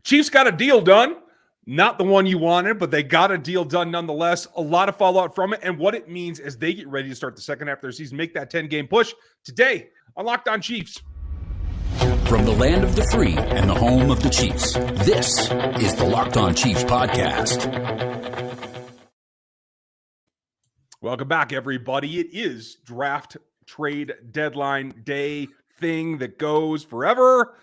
Chiefs got a deal done. Not the one you wanted, but they got a deal done nonetheless. A lot of fallout from it and what it means as they get ready to start the second half of their season, make that 10-game push today on Locked On Chiefs. From the land of the free and the home of the Chiefs, this is the Locked On Chiefs podcast. Welcome back, everybody. It is draft trade deadline day thing that goes forever.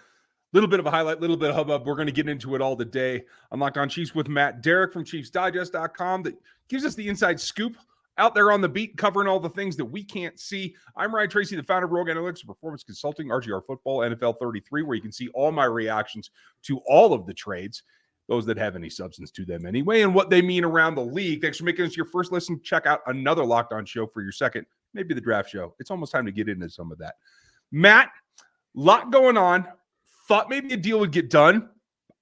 Little bit of a highlight, little bit of hubbub. We're going to get into it all today. I'm Locked On Chiefs with Matt Derrick from ChiefsDigest.com that gives us the inside scoop out there on the beat, covering all the things that we can't see. I'm Ryan Tracy, the founder of Rogue Analytics and Performance Consulting, RGR Football, NFL 33, where you can see all my reactions to all of the trades, those that have any substance to them anyway, and what they mean around the league. Thanks for making us your first listen. Check out another Locked On show for your second, maybe the draft show. It's almost time to get into some of that. Matt, lot going on. Thought maybe a deal would get done.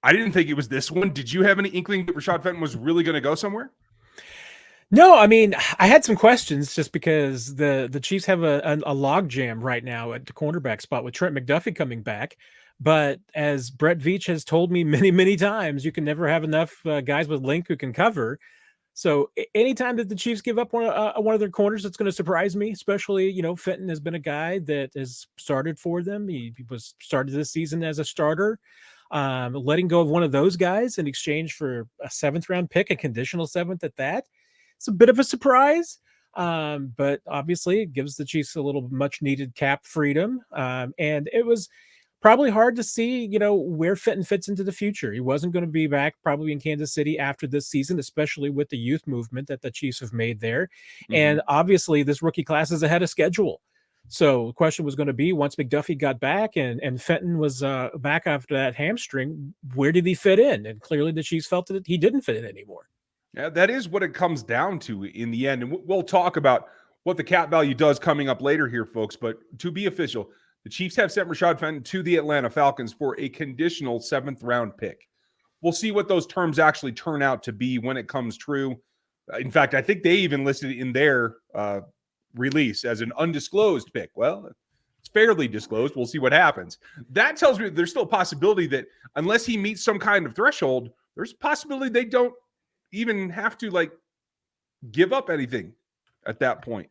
I didn't think it was this one. Did you have any inkling that Rashad Fenton was really going to go somewhere? No, I mean, I had some questions just because the Chiefs have a log jam right now at the cornerback spot with Trent McDuffie coming back. But as Brett Veach has told me many, many times, you can never have enough guys with length who can cover. So anytime that the Chiefs give up one of their corners, it's going to surprise me, especially, Fenton has been a guy that has started for them. He was started this season as a starter. Letting go of one of those guys in exchange for a 7th round pick, a conditional 7th at that. It's a bit of a surprise, but obviously it gives the Chiefs a little much needed cap freedom. And it was probably hard to see, where Fenton fits into the future. He wasn't going to be back probably in Kansas City after this season, especially with the youth movement that the Chiefs have made there. Mm-hmm. And obviously this rookie class is ahead of schedule. So the question was going to be, once McDuffie got back and Fenton was back after that hamstring, where did he fit in? And clearly the Chiefs felt that he didn't fit in anymore. Yeah, that is what it comes down to in the end. And we'll talk about what the cap value does coming up later here, folks. But to be official, the Chiefs have sent Rashad Fenton to the Atlanta Falcons for a conditional 7th round pick. We'll see what those terms actually turn out to be when it comes true. In fact, I think they even listed it in their release as an undisclosed pick. Well, it's fairly disclosed. We'll see what happens. That tells me there's still a possibility that unless he meets some kind of threshold, there's a possibility they don't even have to give up anything at that point.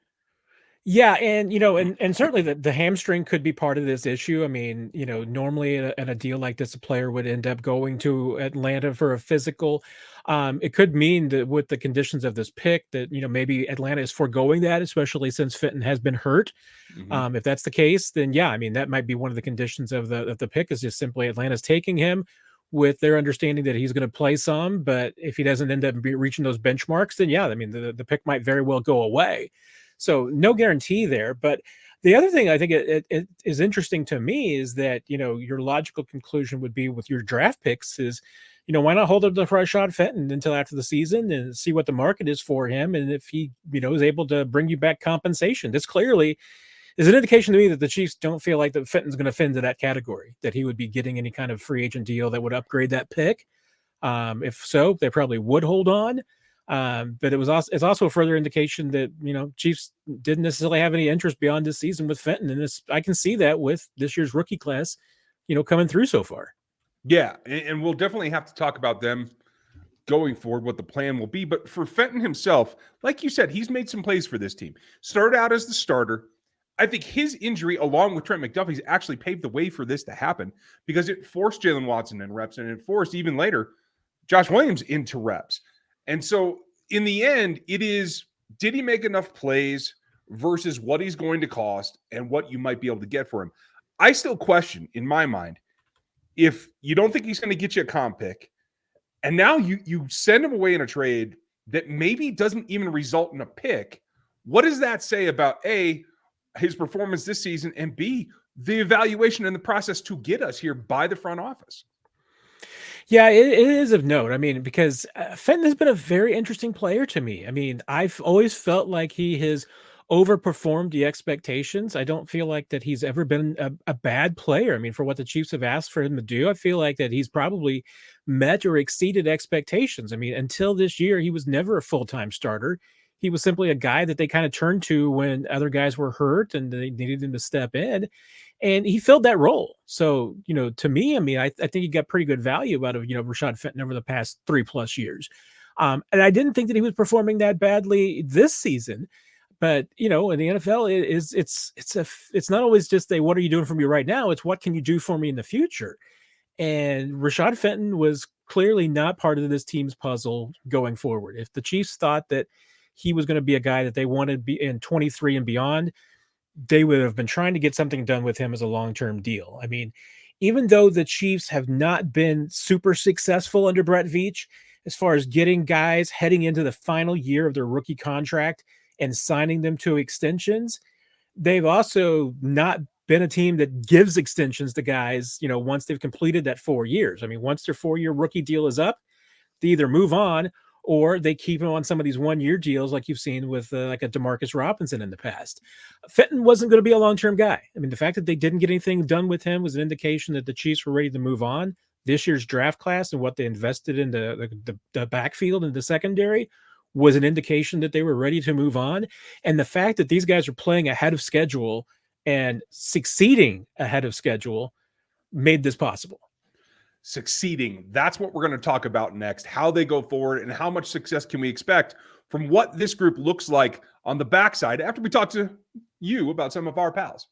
Yeah, and and certainly the hamstring could be part of this issue. I mean, normally in a deal like this, a player would end up going to Atlanta for a physical. It could mean that with the conditions of this pick that maybe Atlanta is foregoing that, especially since Fenton has been hurt. Mm-hmm. If that's the case, then yeah, I mean that might be one of the conditions of the pick is just simply Atlanta's taking him with their understanding that he's going to play some, but if he doesn't end up reaching those benchmarks, then yeah, I mean the pick might very well go away. So no guarantee there. But the other thing I think it is interesting to me is that, your logical conclusion would be with your draft picks is, why not hold up the Rashad Fenton until after the season and see what the market is for him. And if he, is able to bring you back compensation, this clearly is an indication to me that the Chiefs don't feel like that Fenton's going to fit into that category, that he would be getting any kind of free agent deal that would upgrade that pick. If so, they probably would hold on. But it's also a further indication that, Chiefs didn't necessarily have any interest beyond this season with Fenton. And I can see that with this year's rookie class, coming through so far. Yeah. And we'll definitely have to talk about them going forward, what the plan will be. But for Fenton himself, like you said, he's made some plays for this team. Started out as the starter. I think his injury, along with Trent McDuffie's, actually paved the way for this to happen because it forced Jalen Watson in reps and it forced even later Josh Williams into reps. And so in the end, it is, did he make enough plays versus what he's going to cost and what you might be able to get for him? I still question, in my mind, if you don't think he's going to get you a comp pick, and now you send him away in a trade that maybe doesn't even result in a pick, what does that say about A, his performance this season, and B, the evaluation and the process to get us here by the front office? Yeah, it is of note. I mean, because Fenton has been a very interesting player to me. I mean, I've always felt like he has overperformed the expectations. I don't feel like that he's ever been a bad player. I mean, for what the Chiefs have asked for him to do, I feel like that he's probably met or exceeded expectations. I mean, until this year, he was never a full-time starter. He was simply a guy that they kind of turned to when other guys were hurt and they needed him to step in. And he filled that role. So, to me, I mean, I think he got pretty good value out of, Rashad Fenton over the past 3+ years. And I didn't think that he was performing that badly this season. But in the NFL, it's not always just what are you doing for me right now? It's what can you do for me in the future? And Rashad Fenton was clearly not part of this team's puzzle going forward. If the Chiefs thought that he was going to be a guy that they wanted to be in 23 and beyond, they would have been trying to get something done with him as a long-term deal. I mean, even though the Chiefs have not been super successful under Brett Veach, as far as getting guys heading into the final year of their rookie contract and signing them to extensions, they've also not been a team that gives extensions to guys, once they've completed that 4 years. I mean, once their 4-year rookie deal is up, they either move on or they keep him on some of these 1-year deals like you've seen with like a DeMarcus Robinson in the past. Fenton wasn't going to be a long-term guy. I mean, the fact that they didn't get anything done with him was an indication that the Chiefs were ready to move on. This year's draft class and what they invested in the backfield and the secondary was an indication that they were ready to move on. And the fact that these guys are playing ahead of schedule and succeeding ahead of schedule made this possible. Succeeding. That's what we're going to talk about next, how they go forward and how much success can we expect from what this group looks like on the backside after we talk to you about some of our pals.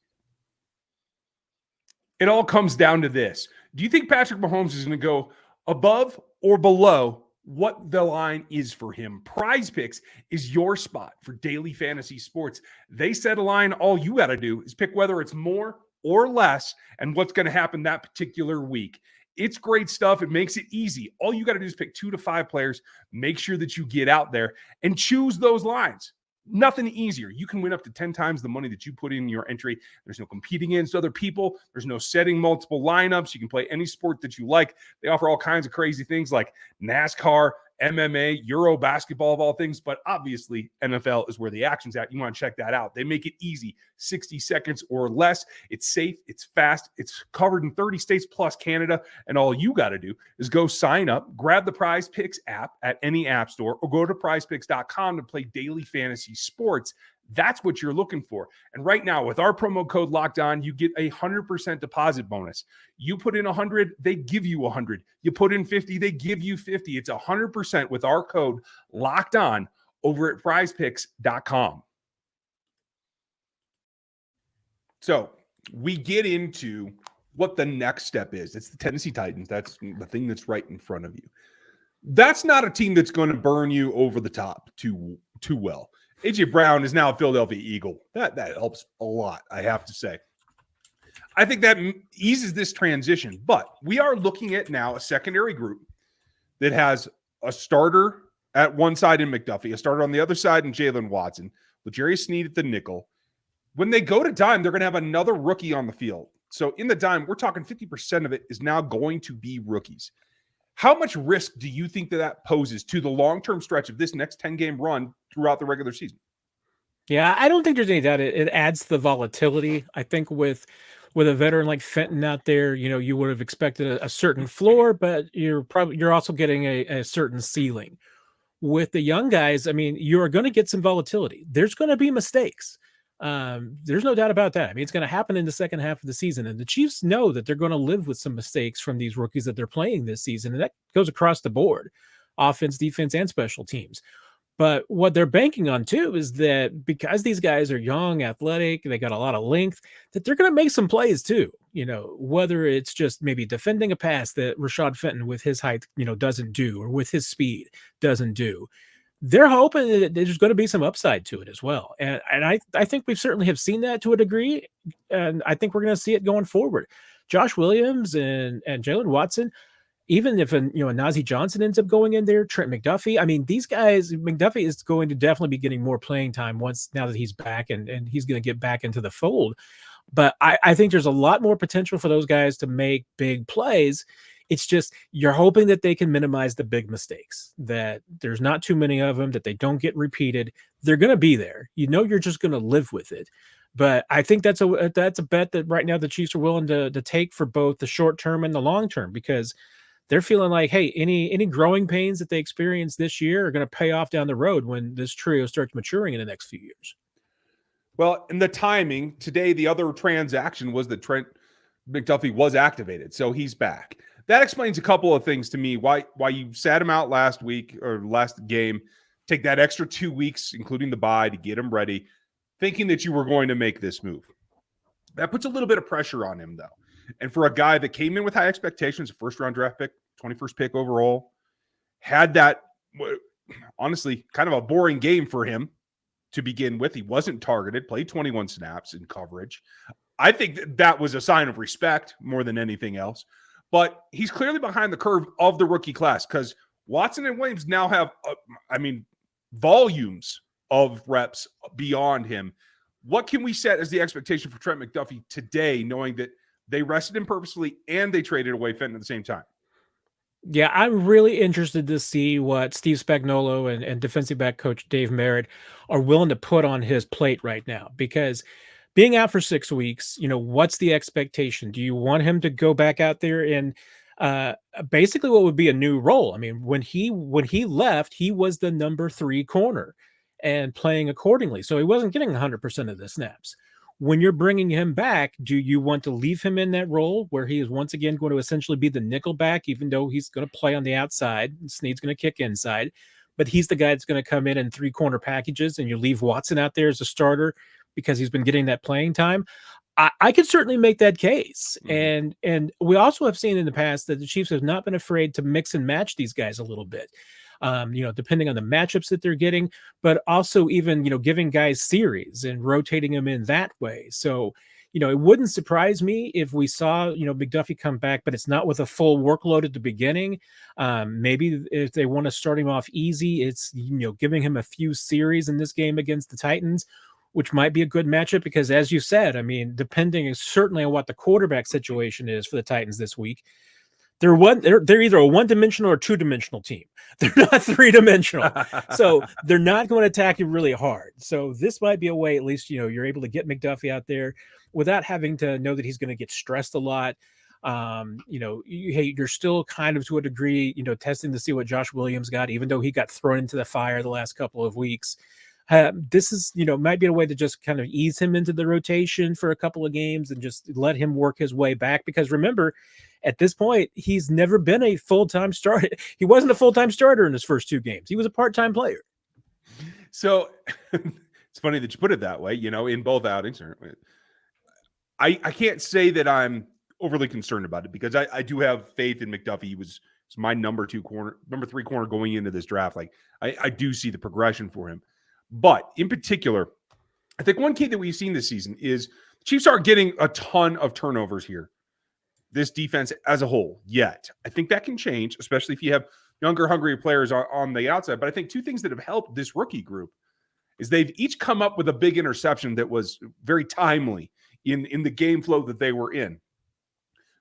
It all comes down to this. Do you think Patrick Mahomes is going to go above or below what the line is for him? PrizePicks is your spot for daily fantasy sports. They set a line. All you got to do is pick whether it's more or less and what's going to happen that particular week. It's great stuff. It makes it easy. All you got to do is pick 2 to 5 players. Make sure that you get out there and choose those lines. Nothing easier. You can win up to 10 times the money that you put in your entry. There's no competing against other people. There's no setting multiple lineups. You can play any sport that you like. They offer all kinds of crazy things like NASCAR, MMA, Euro basketball of all things, but obviously NFL is where the action's at. You want to check that out. They make it easy, 60 seconds or less. It's safe, it's fast, it's covered in 30 states plus Canada, and all you got to do is go sign up, grab the PrizePicks app at any app store, or go to prizepicks.com to play daily fantasy sports. That's what you're looking for. And right now, with our promo code Locked On, you get 100% deposit bonus. You put in 100, they give you 100. You put in 50, they give you 50. It's 100% with our code Locked On over at prizepicks.com. So we get into what the next step is. It's the Tennessee Titans. That's the thing that's right in front of you. That's not a team that's going to burn you over the top too well. A.J. Brown is now a Philadelphia Eagle. That helps a lot, I have to say. I think that eases this transition, but we are looking at now a secondary group that has a starter at one side in McDuffie, a starter on the other side in Jalen Watson, L'Jarius Sneed at the nickel. When they go to dime, they're going to have another rookie on the field. So in the dime, we're talking 50% of it is now going to be rookies. How much risk do you think that poses to the long-term stretch of this next 10-game run throughout the regular season? Yeah, I don't think there's any doubt it adds to the volatility. I think with a veteran like Fenton out there, you would have expected a certain floor, but you're also getting a certain ceiling. With the young guys, I mean, you're going to get some volatility. There's going to be mistakes. There's no doubt about that. I mean, it's going to happen in the second half of the season, and the Chiefs know that they're going to live with some mistakes from these rookies that they're playing this season, and that goes across the board, offense, defense, and special teams. But what they're banking on too is that because these guys are young, athletic, they got a lot of length, that they're going to make some plays too. Whether it's just maybe defending a pass that Rashad Fenton with his height, doesn't do, or with his speed doesn't do. They're hoping that there's going to be some upside to it as well. And I think we certainly have seen that to a degree. And I think we're going to see it going forward. Josh Williams and Jalen Watson, even if a Najee Johnson ends up going in there, Trent McDuffie. I mean, these guys, McDuffie is going to definitely be getting more playing time now that he's back and he's going to get back into the fold. But I think there's a lot more potential for those guys to make big plays. It's just you're hoping that they can minimize the big mistakes, that there's not too many of them, that they don't get repeated. They're going to be there. You're just going to live with it. But I think that's a bet that right now the Chiefs are willing to take for both the short term and the long term, because they're feeling like, hey, any growing pains that they experience this year are going to pay off down the road when this trio starts maturing in the next few years. Well, in the timing, today the other transaction was that Trent McDuffie was activated, so he's back. That explains a couple of things to me. Why you sat him out last week or last game, take that extra 2 weeks, including the bye, to get him ready, thinking that you were going to make this move. That puts a little bit of pressure on him, though. And for a guy that came in with high expectations, a first-round draft pick, 21st pick overall, had that, honestly, kind of a boring game for him to begin with. He wasn't targeted, played 21 snaps in coverage. I think that was a sign of respect more than anything else. But he's clearly behind the curve of the rookie class because Watson and Williams now have, volumes of reps beyond him. What can we set as the expectation for Trent McDuffie today, knowing that they rested him purposefully and they traded away Fenton at the same time? Yeah, I'm really interested to see what Steve Spagnuolo and defensive back coach Dave Merritt are willing to put on his plate right now, because being out for 6 weeks, what's the expectation? Do you want him to go back out there in basically what would be a new role? I mean, when he left, he was the number 3 corner and playing accordingly. So he wasn't getting 100% of the snaps. When you're bringing him back, do you want to leave him in that role where he is once again going to essentially be the nickel back, even though he's going to play on the outside, Snead's going to kick inside, but he's the guy that's going to come in 3 corner packages, and you leave Watson out there as a starter because he's been getting that playing time? I could certainly make that case. And we also have seen in the past that the Chiefs have not been afraid to mix and match these guys a little bit. Depending on the matchups that they're getting, but also even, giving guys series and rotating them in that way. So, it wouldn't surprise me if we saw, McDuffie come back, but it's not with a full workload at the beginning. Maybe if they want to start him off easy, it's, giving him a few series in this game against the Titans, which might be a good matchup because, as you said, depending certainly on what the quarterback situation is for the Titans this week, they're either a one-dimensional or two-dimensional team. They're not three-dimensional. So they're not going to attack you really hard. So this might be a way, at least, you're able to get McDuffie out there without having to know that he's going to get stressed a lot. You're still kind of, to a degree, testing to see what Josh Williams got, even though he got thrown into the fire the last couple of weeks. This is, might be a way to just kind of ease him into the rotation for a couple of games and just let him work his way back. Because remember, at this point, he's never been a full-time starter. He wasn't a full-time starter in his first 2 games. He was a part-time player. So it's funny that you put it that way, in both outings. I can't say that I'm overly concerned about it because I do have faith in McDuffie. He was my number 3 corner going into this draft. Like I do see the progression for him. But in particular, I think one key that we've seen this season is the Chiefs aren't getting a ton of turnovers here. This defense as a whole yet. I think that can change, especially if you have younger, hungrier players on the outside. But I think 2 things that have helped this rookie group is they've each come up with a big interception that was very timely in the game flow that they were in.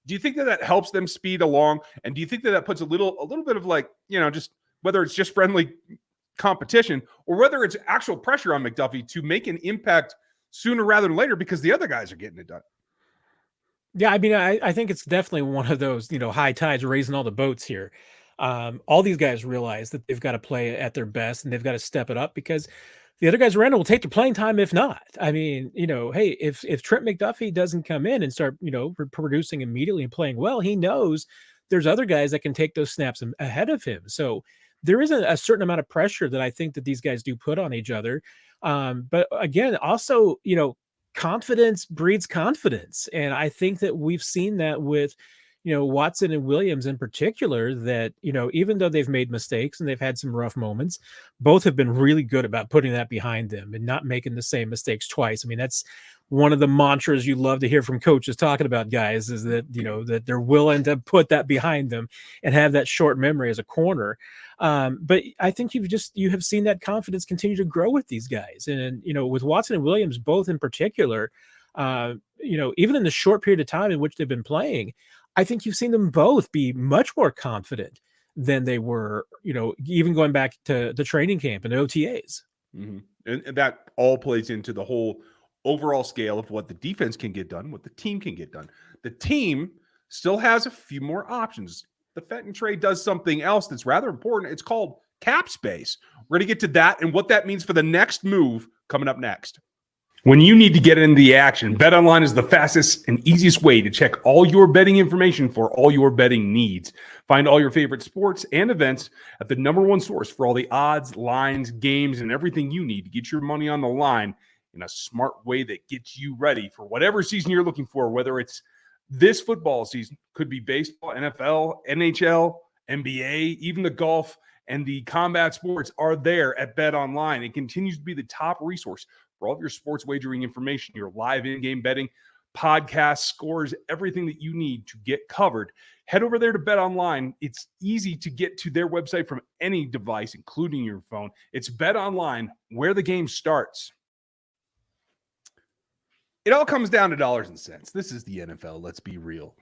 Do you think that helps them speed along? And do you think that puts a little bit of just whether it's just friendly competition or whether it's actual pressure on McDuffie to make an impact sooner rather than later because the other guys are getting it done? Yeah, I think it's definitely one of those, high tides raising all the boats here. All these guys realize that they've got to play at their best and they've got to step it up because the other guys around will take the playing time if not. Hey, if Trent McDuffie doesn't come in and start, producing immediately and playing well, he knows there's other guys that can take those snaps ahead of him. So there is a certain amount of pressure that I think that these guys do put on each other. But again, also, confidence breeds confidence. And I think that we've seen that with, Watson and Williams in particular, that, even though they've made mistakes and they've had some rough moments, both have been really good about putting that behind them and not making the same mistakes twice. That's one of the mantras you love to hear from coaches talking about guys is that, that they're willing to put that behind them and have that short memory as a corner. But I think you have seen that confidence continue to grow with these guys. And, with Watson and Williams, both in particular, even in the short period of time in which they've been playing, I think you've seen them both be much more confident than they were, even going back to the training camp and the OTAs. Mm-hmm. And that all plays into the whole overall scale of what the defense can get done, what the team can get done. The team still has a few more options. the Fenton trade does something else that's rather important. It's called cap space. We're going to get to that and what that means for the next move coming up next. When you need to get into the action, BetOnline is the fastest and easiest way to check all your betting information for all your betting needs. Find all your favorite sports and events at the #1 source for all the odds, lines, games, and everything you need to get your money on the line in a smart way that gets you ready for whatever season you're looking for, whether it's this football season, could be baseball, NFL, NHL, NBA, even the golf and the combat sports are there at BetOnline. It continues to be the top resource for all of your sports wagering information, your live in-game betting, podcasts, scores, everything that you need to get covered. Head over there to BetOnline. It's easy to get to their website from any device, including your phone. It's BetOnline, where the game starts. It all comes down to dollars and cents. This is the NFL. Let's be real.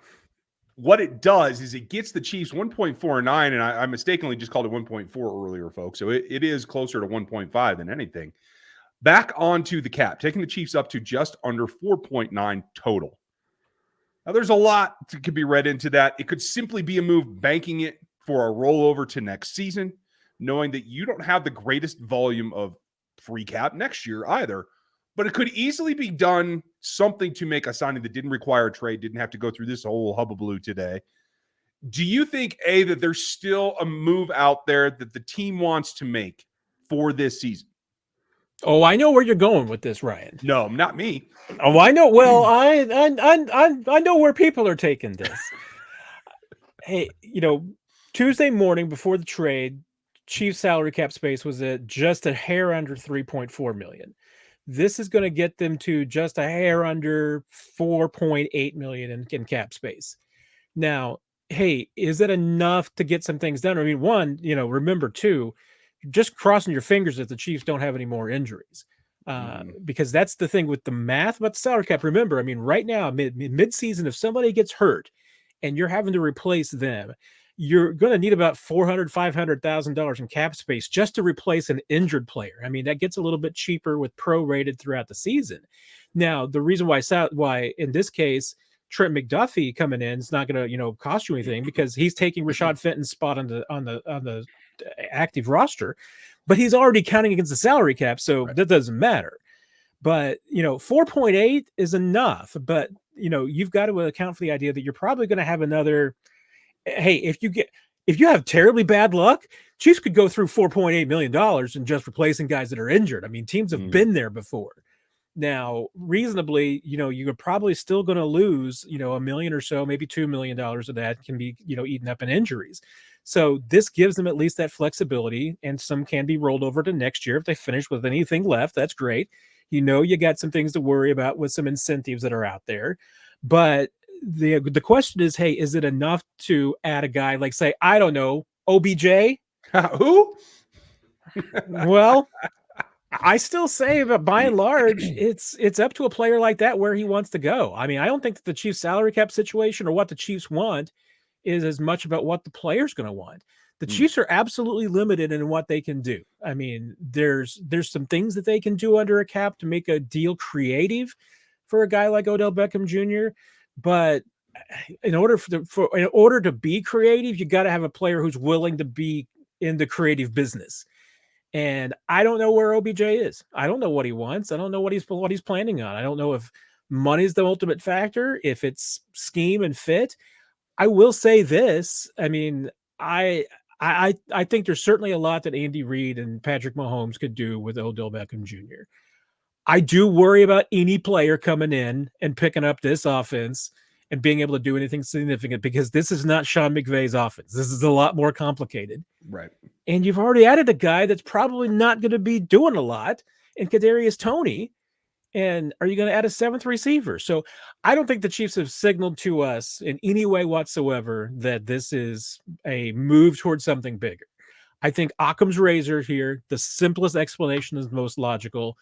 What it does is it gets the Chiefs 1.49, and I mistakenly just called it 1.4 earlier, folks. So it is closer to 1.5 than anything. Back onto the cap, taking the Chiefs up to just under 4.9 total. Now, there's a lot that could be read into that. It could simply be a move banking it for a rollover to next season, knowing that you don't have the greatest volume of free cap next year either. But it could easily be done something to make a signing that didn't require a trade, didn't have to go through this whole hubbubaloo today. Do you think, A, that there's still a move out there that the team wants to make for this season? Oh, I know where you're going with this, Ryan. No, not me. Oh, I know. Well, I know where people are taking this. Hey, Tuesday morning before the trade, Chiefs salary cap space was at just a hair under 3.4 million. This is going to get them to just a hair under 4.8 million in cap space. Now, hey, is it enough to get some things done? I mean, one, remember too, just crossing your fingers that the Chiefs don't have any more injuries. Because that's the thing with the math about the salary cap. Remember, I mean, right now, mid-season, if somebody gets hurt and you're having to replace them, you're going to need about $400,000, $500,000 in cap space just to replace an injured player. I mean, that gets a little bit cheaper with prorated throughout the season. Now, the reason why in this case, Trent McDuffie coming in is not going to, cost you anything because he's taking Rashad Fenton's spot on the active roster, but he's already counting against the salary cap, so that doesn't matter. But 4.8 is enough. But you've got to account for the idea that you're probably going to have another. Hey, if you have terribly bad luck, Chiefs could go through $4.8 million in just replacing guys that are injured. I mean, teams have been there before. Now, reasonably, you're probably still going to lose, $1 million or so, maybe $2 million of that can be, eaten up in injuries. So this gives them at least that flexibility, and some can be rolled over to next year if they finish with anything left. That's great. You got some things to worry about with some incentives that are out there. But the question is, hey, is it enough to add a guy like, say, I don't know, OBJ? Who? Well, I still say, but by and large, it's up to a player like that where he wants to go. I mean, I don't think that the Chiefs salary cap situation or what the Chiefs want is as much about what the player's going to want. The Chiefs are absolutely limited in what they can do. I mean, there's some things that they can do under a cap to make a deal creative for a guy like Odell Beckham Jr., but in order to be creative, you got to have a player who's willing to be in the creative business. And I don't know where OBJ is. I don't know what he wants. I don't know what he's planning on. I don't know if money's the ultimate factor, if it's scheme and fit. I will say this. I mean, I think there's certainly a lot that Andy Reid and Patrick Mahomes could do with Odell Beckham Jr. I do worry about any player coming in and picking up this offense and being able to do anything significant, because this is not Sean McVay's offense. This is a lot more complicated. Right. And you've already added a guy that's probably not going to be doing a lot in Kadarius Toney. And are you going to add a seventh receiver? So I don't think the Chiefs have signaled to us in any way whatsoever that this is a move towards something bigger. I think Occam's razor here, the simplest explanation is most logical.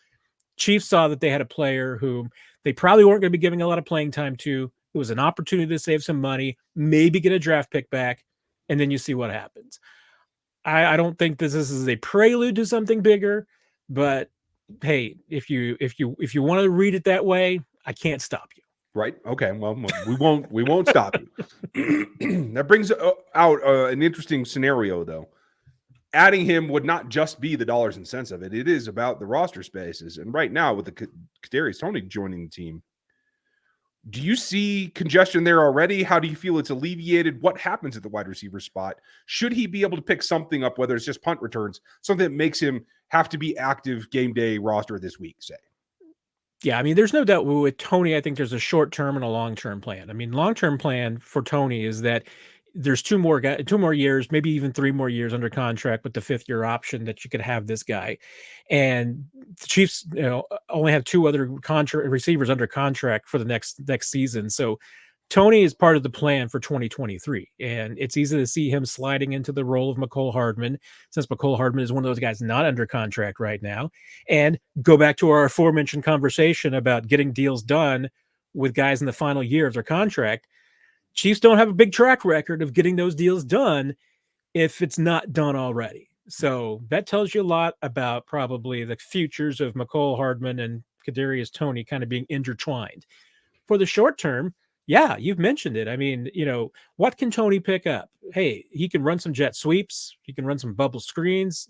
Chiefs saw that they had a player who they probably weren't going to be giving a lot of playing time to. It was an opportunity to save some money, maybe get a draft pick back, and then you see what happens. I don't think this is a prelude to something bigger, but hey, if you want to read it that way, I can't stop you. Right. Okay. Well, we won't stop you. That brings out an interesting scenario, though. Adding him would not just be the dollars and cents of it. It is about the roster spaces. And right now, with the Kadarius Toney joining the team, do you see congestion there already? How do you feel it's alleviated? What happens at the wide receiver spot? Should he be able to pick something up, whether it's just punt returns, something that makes him have to be active game day roster this week, say? Yeah, I mean, there's no doubt with Toney, I think there's a short-term and a long-term plan. I mean, long-term plan for Toney is that there's 2 more years, maybe even 3 more years under contract with the 5th-year option that you could have this guy. And the Chiefs, only have 2 other receivers under contract for the next season. So Toney is part of the plan for 2023, and it's easy to see him sliding into the role of Mecole Hardman, since Mecole Hardman is one of those guys not under contract right now. And go back to our aforementioned conversation about getting deals done with guys in the final year of their contract. Chiefs don't have a big track record of getting those deals done if it's not done already. So that tells you a lot about probably the futures of Mecole Hardman and Kadarius Toney kind of being intertwined. For the short term, yeah, you've mentioned it. I mean, what can Toney pick up? Hey, he can run some jet sweeps. He can run some bubble screens.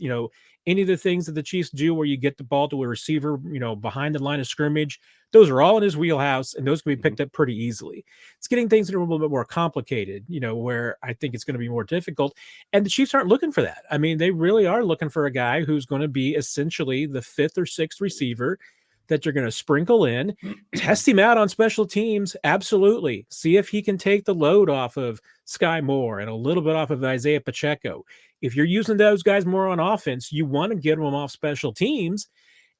Any of the things that the Chiefs do where you get the ball to a receiver, behind the line of scrimmage, those are all in his wheelhouse, and those can be picked up pretty easily. It's getting things that are a little bit more complicated, where I think it's going to be more difficult. And the Chiefs aren't looking for that. I mean, they really are looking for a guy who's going to be essentially the 5th or 6th receiver that you're going to sprinkle in, test him out on special teams. Absolutely. See if he can take the load off of Sky Moore and a little bit off of Isaiah Pacheco. If you're using those guys more on offense, you want to get them off special teams.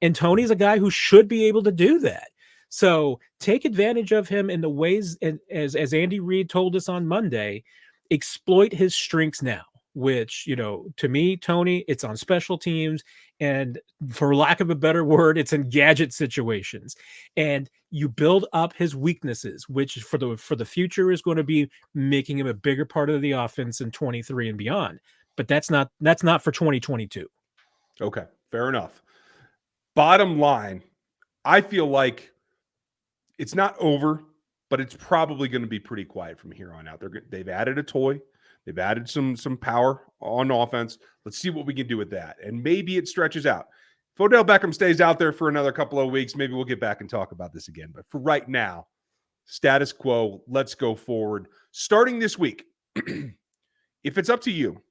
And Toney's a guy who should be able to do that. So take advantage of him in the ways, as Andy Reid told us on Monday, exploit his strengths now, which, to me, Toney, it's on special teams. And for lack of a better word, it's in gadget situations. And you build up his weaknesses, which for the future is going to be making him a bigger part of the offense in 23 and beyond. But that's not for 2022. Okay, fair enough. Bottom line, I feel like it's not over, but it's probably going to be pretty quiet from here on out. They've added a toy. They've added some power on offense. Let's see what we can do with that. And maybe it stretches out. If Odell Beckham stays out there for another couple of weeks, maybe we'll get back and talk about this again. But for right now, status quo, let's go forward. Starting this week, if it's up to you,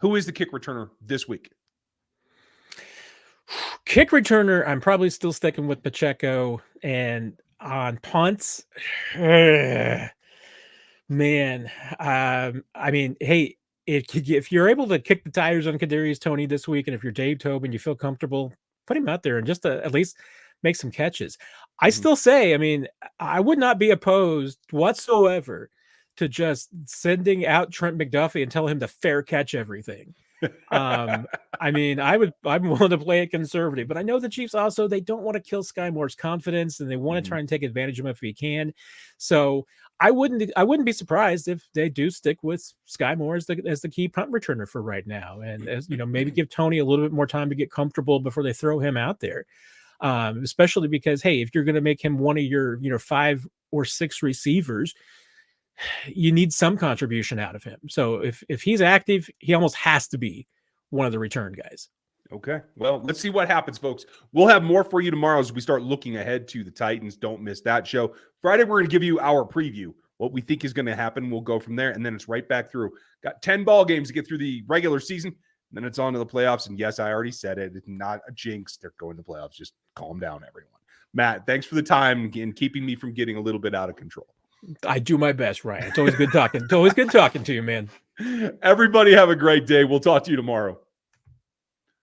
who is the kick returner this week? Kick returner, I'm probably still sticking with Pacheco. And on punts, man, I mean, hey, if you're able to kick the tires on Kadarius Toney this week, and if you're Dave Tobin, you feel comfortable, put him out there and just to at least make some catches. I still say, I mean, I would not be opposed whatsoever to just sending out Trent McDuffie and tell him to fair catch everything. I mean, I'm willing to play it conservative, but I know the Chiefs also, they don't want to kill Sky Moore's confidence, and they want to try and take advantage of him if he can. So I wouldn't be surprised if they do stick with Sky Moore as the key punt returner for right now. And maybe give Toney a little bit more time to get comfortable before they throw him out there. Especially because, hey, if you're going to make him one of your, 5 or 6 receivers, you need some contribution out of him. So if he's active, he almost has to be one of the return guys. Okay. Well, let's see what happens, folks. We'll have more for you tomorrow as we start looking ahead to the Titans. Don't miss that show. Friday, we're going to give you our preview, what we think is going to happen. We'll go from there, and then it's right back through. Got 10 ball games to get through the regular season, and then it's on to the playoffs. And yes, I already said it. It's not a jinx. They're going to the playoffs. Just calm down, everyone. Matt, thanks for the time and keeping me from getting a little bit out of control. I do my best, Ryan. It's always good talking. It's always good talking to you, man. Everybody have a great day. We'll talk to you tomorrow.